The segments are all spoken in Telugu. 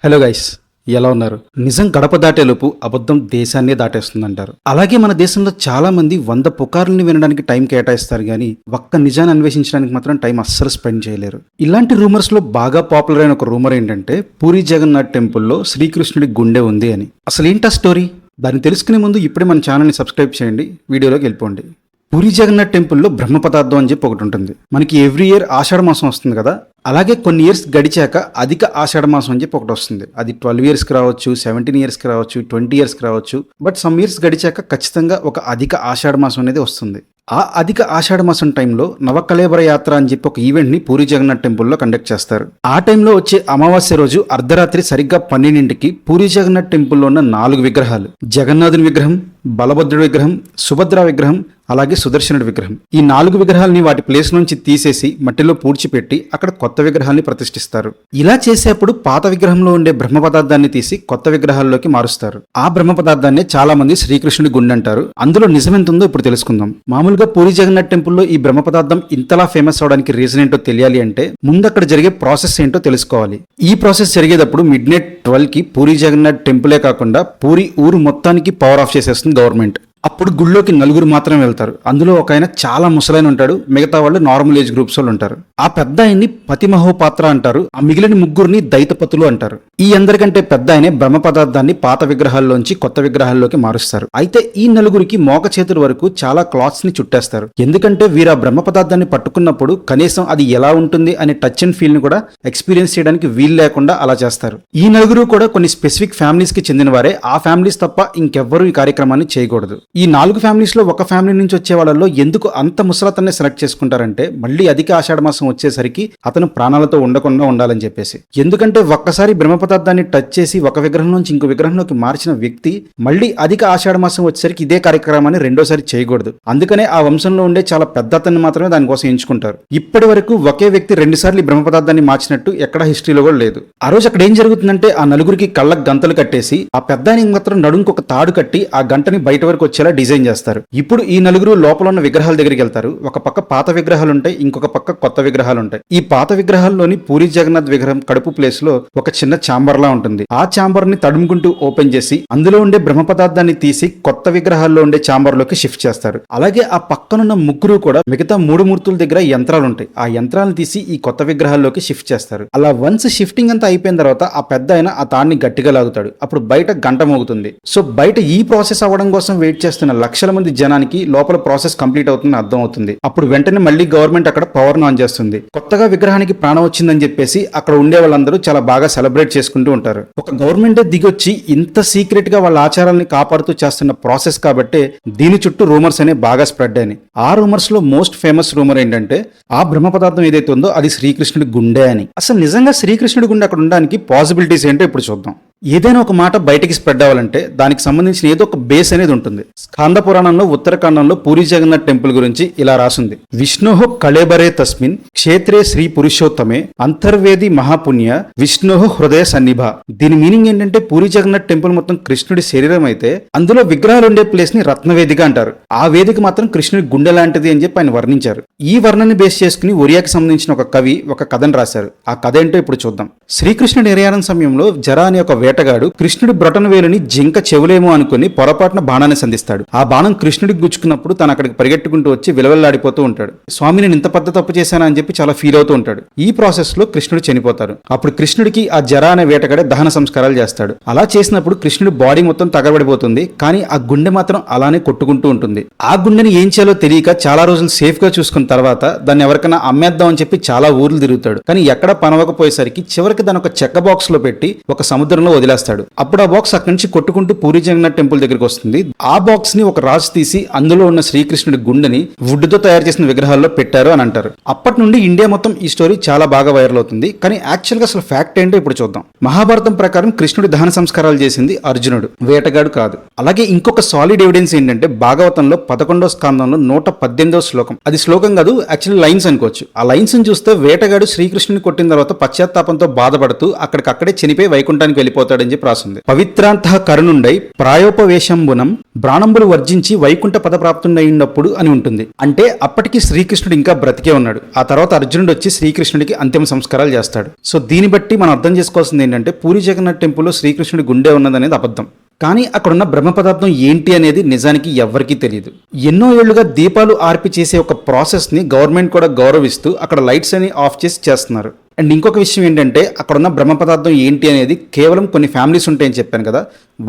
హలో గైస్, ఎలా ఉన్నారు? నిజం గడప దాటేలోపు అబద్ధం దేశాన్నే దాటేస్తుందంటారు. అలాగే మన దేశంలో చాలా మంది 100 పుకార్లని వినడానికి టైం కేటాయిస్తారు కానీ ఒక్క నిజాన్ని అన్వేషించడానికి మాత్రం టైం అస్సలు స్పెండ్ చేయలేరు. ఇలాంటి రూమర్స్ లో బాగా పాపులర్ అయిన ఒక రూమర్ ఏంటంటే పూరి జగన్నాథ్ టెంపుల్లో శ్రీకృష్ణుడి గుండె ఉంది అని. అసలు ఏంటా స్టోరీ? దాన్ని తెలుసుకునే ముందు ఇప్పుడే మన ఛానల్ని సబ్స్క్రైబ్ చేయండి, వీడియోలోకి వెళ్ళిపోండి. పూరి జగన్నాథ్ టెంపుల్లో బ్రహ్మ పదార్థం అని చెప్పి ఒకటి ఉంటుంది. మనకి ఎవ్రీ ఇయర్ ఆషాఢ మాసం వస్తుంది కదా, అలాగే కొన్ని ఇయర్స్ గడిచాక అధిక ఆషాఢ మాసం అని చెప్పి ఒకటి వస్తుంది. అది 12 ఇయర్స్కి రావచ్చు, 17 ఇయర్స్కి రావచ్చు, 20 ఇయర్స్కి రావచ్చు. బట్ సమ్ ఇయర్స్ గడిచాక ఖచ్చితంగా ఒక అధిక ఆషాఢ మాసం అనేది వస్తుంది. ఆ అధిక ఆషాఢ మాసం టైంలో నవకళేబర యాత్ర అని చెప్పి ఒక ఈవెంట్ ని పూరి జగన్నాథ్ టెంపుల్లో కండక్ట్ చేస్తారు. ఆ టైంలో వచ్చే అమావాస్య రోజు అర్ధరాత్రి సరిగ్గా 12ంటికి పూరి జగన్నాథ్ టెంపుల్లో ఉన్న 4 విగ్రహాలు, జగన్నాథుని విగ్రహం, బలభద్రుడి విగ్రహం, సుభద్ర విగ్రహం, అలాగే సుదర్శనుడి విగ్రహం, ఈ 4 విగ్రహాలని వాటి ప్లేస్ నుంచి తీసేసి మట్టిలో పూడ్చిపెట్టి అక్కడ కొత్త విగ్రహాన్ని ప్రతిష్ఠిస్తారు. ఇలా చేసేప్పుడు పాత విగ్రహంలో ఉండే బ్రహ్మ పదార్థాన్ని తీసి కొత్త విగ్రహాల్లోకి మారుస్తారు. ఆ బ్రహ్మ పదార్థాన్ని చాలా మంది శ్రీకృష్ణుడి గుండె అంటారు. అందులో నిజమెంతుందో ఇప్పుడు తెలుసుకుందాం. మామూలుగా పూరి జగన్నాథ్ టెంపుల్లో ఈ బ్రహ్మ పదార్థం ఇంతలా ఫేమస్ అవడానికి రీజన్ ఏంటో తెలియాలి అంటే ముందు అక్కడ జరిగే ప్రాసెస్ ఏంటో తెలుసుకోవాలి. ఈ ప్రాసెస్ జరిగేటప్పుడు మిడ్నైట్ 12కి పూరి జగన్నాథ్ టెంపులే కాకుండా పూరి ఊరు మొత్తానికి పవర్ ఆఫ్ చేసేస్తుంది గవర్నమెంట్. అప్పుడు గుళ్ళోకి 4 మాత్రమే వెళ్తారు. అందులో ఒక ఆయన చాలా ముసలైన ఉంటాడు, మిగతా వాళ్ళు నార్మల్ ఏజ్ గ్రూప్స్ వాళ్ళు ఉంటారు. ఆ పెద్ద ఆయన్ని పతిమహోపాత్ర అంటారు, ఆ మిగిలిన 3 దైతపతులు అంటారు. ఈ అందరికంటే పెద్ద ఆయనే బ్రహ్మ పదార్థాన్ని పాత విగ్రహాల్లోంచి కొత్త విగ్రహాల్లోకి మారుస్తారు. అయితే ఈ 4కి మోక చేతుల వరకు చాలా క్లాత్స్ ని చుట్టేస్తారు. ఎందుకంటే వీరు ఆ బ్రహ్మ పదార్థాన్ని పట్టుకున్నప్పుడు కనీసం అది ఎలా ఉంటుంది అనే టచ్ అండ్ ఫీల్ ని కూడా ఎక్స్పీరియన్స్ చేయడానికి వీలు లేకుండా అలా చేస్తారు. ఈ 4 కూడా కొన్ని స్పెసిఫిక్ ఫ్యామిలీస్ కి చెందిన వారే. ఆ ఫ్యామిలీస్ తప్ప ఇంకెవ్వరూ ఈ కార్యక్రమాన్ని చేయకూడదు. ఈ 4 ఫ్యామిలీస్ లో ఒక ఫ్యామిలీ నుంచి వచ్చే వాళ్ళలో ఎందుకు అంత ముసలతన్నే సెలెక్ట్ చేసుకుంటారంటే మళ్ళీ అధిక ఆషాఢ మాసం వచ్చేసరికి అతను ప్రాణాలతో ఉండకుండా ఉండాలని చెప్పేసి. ఎందుకంటే ఒక్కసారి బ్రహ్మ పదార్థాన్ని టచ్ చేసి ఒక విగ్రహం నుంచి ఇంకో విగ్రహంలోకి మార్చిన వ్యక్తి మళ్ళీ అధిక ఆషాఢ మాసం వచ్చేసరికి ఇదే కార్యక్రమాన్ని రెండోసారి చేయకూడదు. అందుకనే ఆ వంశంలో ఉండే చాలా పెద్ద అతన్ని మాత్రమే దానికోసం ఎంచుకుంటారు. ఇప్పటి వరకు ఒకే వ్యక్తి 2 సార్లు బ్రహ్మ పదార్థాన్ని మార్చినట్టు ఎక్కడ హిస్టరీలో కూడా లేదు. ఆ రోజు అక్కడ ఏం జరుగుతుందంటే ఆ 4కి కళ్ళకు గంతలు కట్టేసి ఆ పెద్ద ఆయనకి మాత్రం నడుంకు ఒక తాడు కట్టి ఆ గంటని బయట వరకు వచ్చేలా డిజైన్ చేస్తారు. ఇప్పుడు ఈ 4 లోపల ఉన్న విగ్రహాల దగ్గరికి వెళ్తారు. ఒక పక్క పాత విగ్రహాలు ఉంటాయి, ఇంకొక పక్క కొత్త విగ్రహాలు ఉంటాయి. ఈ పాత విగ్రహాల్లోని పూరి జగన్నాథ్ విగ్రహం కడుపు ప్లేస్ లో ఒక చిన్న ఛాంబర్ లా ఉంటుంది. ఆ ఛాంబర్ ని తడుముకుంటూ ఓపెన్ చేసి అందులో ఉండే బ్రహ్మ పదార్థాన్ని తీసి కొత్త విగ్రహాల్లో ఉండే ఛాంబర్ లోకి షిఫ్ట్ చేస్తారు. అలాగే ఆ పక్కనున్న 3 కూడా మిగతా 3 మూర్తుల దగ్గర యంత్రాలు ఉంటాయి. ఆ యంత్రాలను తీసి ఈ కొత్త విగ్రహాల్లోకి షిఫ్ట్ చేస్తారు. అలా వన్స్ షిఫ్టింగ్ అంతా అయిపోయిన తర్వాత ఆ పెద్ద ఆయన ఆ తాడిని గట్టిగా లాగుతాడు. అప్పుడు బయట గంట మోగుతుంది. సో బయట ఈ ప్రాసెస్ అవ్వడం కోసం వెయిట్ చేస్తున్న లక్షల మంది జనానికి లోపల ప్రాసెస్ కంప్లీట్ అవుతుందని అర్థం అవుతుంది. అప్పుడు వెంటనే మళ్ళీ గవర్నమెంట్ అక్కడ పవర్ ఆన్ చేస్తుంది. కొత్తగా విగ్రహానికి ప్రాణం వచ్చిందని చెప్పేసి అక్కడ ఉండే వాళ్ళందరూ చాలా బాగా సెలబ్రేట్ చేసుకుంటూ ఉంటారు. ఒక గవర్నమెంటే దిగొచ్చి ఇంత సీక్రెట్ గా వాళ్ళ ఆచారాలని కాపాడుతూ చేస్తున్న ప్రాసెస్ కాబట్టి దీని చుట్టూ రూమర్స్ అనేవి బాగా స్ప్రెడ్ అయినాయి. ఆ రూమర్స్ లో మోస్ట్ ఫేమస్ రూమర్ ఏంటంటే ఆ బ్రహ్మ పదార్థం ఏదైతే ఉందో అది శ్రీకృష్ణుడి గుండె అని. అసలు నిజంగా శ్రీకృష్ణుడి గుండె అక్కడ ఉండడానికి పాసిబిలిటీస్ ఏంటో ఇప్పుడు చూద్దాం. ఏదైనా ఒక మాట బయటికి స్ప్రెడ్ అవ్వాలంటే దానికి సంబంధించిన ఏదో ఒక బేస్ అనేది ఉంటుంది. స్కాంద పురాణంలో ఉత్తరాఖండంలో పూరి జగన్నాథ్ టెంపుల్ గురించి ఇలా రాసుంది: విష్ణోః కళేబరే తస్మిన్ క్షేత్రే శ్రీ పురుషోత్తమే అంతర్వేది మహాపుణ్య విష్ణోః హృదయ సన్నిభ. దీని మీనింగ్ ఏంటంటే పూరి జగన్నాథ్ టెంపుల్ మొత్తం కృష్ణుడి శరీరం అయితే అందులో విగ్రహాలు ఉండే ప్లేస్ ని రత్నవేదిక అంటారు. ఆ వేదిక మాత్రం కృష్ణుడి గుండె లాంటిది అని చెప్పి ఆయన వర్ణించారు. ఈ వర్ణని బేస్ చేసుకుని ఒరియాకి సంబంధించిన ఒక కవి ఒక కథను రాశారు. ఆ కథ ఏంటో ఇప్పుడు చూద్దాం. శ్రీకృష్ణుడి నిర్యాణం సమయంలో జరా అనే ఒక వేటగాడు కృష్ణుడి బ్రొటన వేలుని జింక చెవులేమో అనుకుని పొరపాటున బాణాన్ని సంధిస్తాడు. ఆ బాణం కృష్ణుడికి గుచ్చుకున్నప్పుడు తను అక్కడికి పరిగెట్టుకుంటూ వచ్చి విలవెల్లాడిపోతూ ఉంటాడు. స్వామి నేను ఇంత పెద్ద తప్పు చేశానా అని చెప్పి చాలా ఫీల్ అవుతూ ఉంటాడు. ఈ ప్రాసెస్ లో కృష్ణుడు చనిపోతారు. అప్పుడు కృష్ణుడికి ఆ జరా అనే వేటగాడే దహన సంస్కారాలు చేస్తాడు. అలా చేసినప్పుడు కృష్ణుడి బాడీ మొత్తం తగలబడిపోతుంది, కానీ ఆ గుండె మాత్రం అలానే కొట్టుకుంటూ ఉంటుంది. ఆ గుండెని ఏం చేయాలో తెలియక చాలా రోజులు సేఫ్ గా చూసుకున్న తర్వాత దాన్ని ఎవరికైనా అమ్మేద్దాం అని చెప్పి చాలా ఊర్లు తిరుగుతాడు. కానీ ఎక్కడ పనవకపోయేసరికి చివరికి దాని ఒక చెక్క బాక్స్ లో పెట్టి ఒక సముద్రంలో వదిలేస్తాడు. అప్పుడు ఆ బాక్స్ అక్కడి నుంచి కొట్టుకుంటూ పూరి జగన్నాథ్ టెంపుల్ దగ్గరికి వస్తుంది. ఆ బాక్స్ ని ఒక రాజు తీసి అందులో ఉన్న శ్రీకృష్ణుడి గుండెని వుడ్ తో తయారు చేసిన విగ్రహాల్లో పెట్టారు అని అంటారు. అప్పటి నుండి ఇండియా మొత్తం ఈ స్టోరీ చాలా బాగా వైరల్ అవుతుంది. కానీ యాక్చువల్ గా అసలు ఫ్యాక్ట్ ఏంటో ఇప్పుడు చూద్దాం. మహాభారతం ప్రకారం కృష్ణుడి దహన సంస్కారాలు చేసింది అర్జునుడు, వేటగాడు కాదు. అలాగే ఇంకొక సాలిడ్ ఎవిడెన్స్ ఏంటంటే భాగవతంలో 11వ స్కందంలో 118వ శ్లోకం. అది శ్లోకం కాదు, యాక్చువల్లీ లైన్స్ అనుకోవచ్చు. ఆ లైన్స్ ని చూస్తే వేటగాడు శ్రీకృష్ణుని కొట్టిన తర్వాత పశ్చాత్తాపంతో బాధపడుతూ అక్కడికక్కడే చనిపోయి వైకుంఠానికి వెళ్ళిపోతాడు అవుతాడని చెప్పి రాసింది. పవిత్రాంతః కరుణుండై ప్రాయోపవేశంబునం ప్రాణంబులు వర్జించి వైకుంఠ పదప్రాప్తుండయినప్పుడు అని ఉంటుంది. అంటే అప్పటికి శ్రీకృష్ణుడు ఇంకా బ్రతికే ఉన్నాడు. ఆ తర్వాత అర్జునుడు వచ్చి శ్రీకృష్ణుడికి అంతిమ సంస్కారాలు చేస్తాడు. సో దీన్ని బట్టి మనం అర్థం చేసుకోవాల్సింది ఏంటంటే పూరి జగన్నాథ్ టెంపుల్లో శ్రీకృష్ణుడి గుండె ఉన్నదనేది అబద్ధం. కానీ అక్కడున్న బ్రహ్మ పదార్థం ఏంటి అనేది నిజానికి ఎవ్వరికీ తెలియదు. ఎన్నో ఏళ్లుగా దీపాలు ఆర్పి చేసే ఒక ప్రాసెస్ని గవర్నమెంట్ కూడా గౌరవిస్తూ అక్కడ లైట్స్ అని ఆఫ్ చేస్తున్నారు. అండ్ ఇంకొక విషయం ఏంటంటే అక్కడున్న బ్రహ్మ పదార్థం ఏంటి అనేది కేవలం కొన్ని ఫ్యామిలీస్ ఉంటాయని చెప్పాను కదా,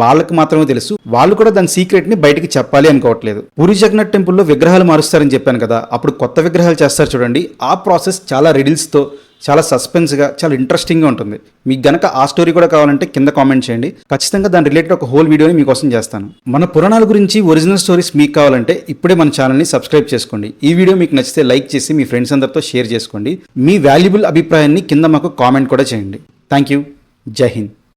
వాళ్ళకి మాత్రమే తెలుసు. వాళ్ళు కూడా దాని సీక్రెట్ని బయటికి చెప్పాలి అనుకోవట్లేదు. పూరి జగన్నాథ్ టెంపుల్లో విగ్రహాలు మారుస్తారని చెప్పాను కదా, అప్పుడు కొత్త విగ్రహాలు చేస్తారు చూడండి. ఆ ప్రాసెస్ చాలా రిడిల్స్తో, చాలా సస్పెన్స్గా, చాలా ఇంట్రెస్టింగ్గా ఉంటుంది. మీకు గనక ఆ స్టోరీ కూడా కావాలంటే కింద కామెంట్ చేయండి. ఖచ్చితంగా దాని రిలేటెడ్ ఒక హోల్ వీడియోని మీకోసం చేస్తాను. మన పురాణాల గురించి ఒరిజినల్ స్టోరీస్ మీకు కావాలంటే ఇప్పుడే మన ఛానల్ని సబ్స్క్రైబ్ చేసుకోండి. ఈ వీడియో మీకు నచ్చితే లైక్ చేసి మీ ఫ్రెండ్స్ అందరితో షేర్ చేసుకోండి. మీ వాల్యుబుల్ అభిప్రాయాన్ని కింద మాకు కామెంట్ కూడా చేయండి. Thank you. జై హింద్.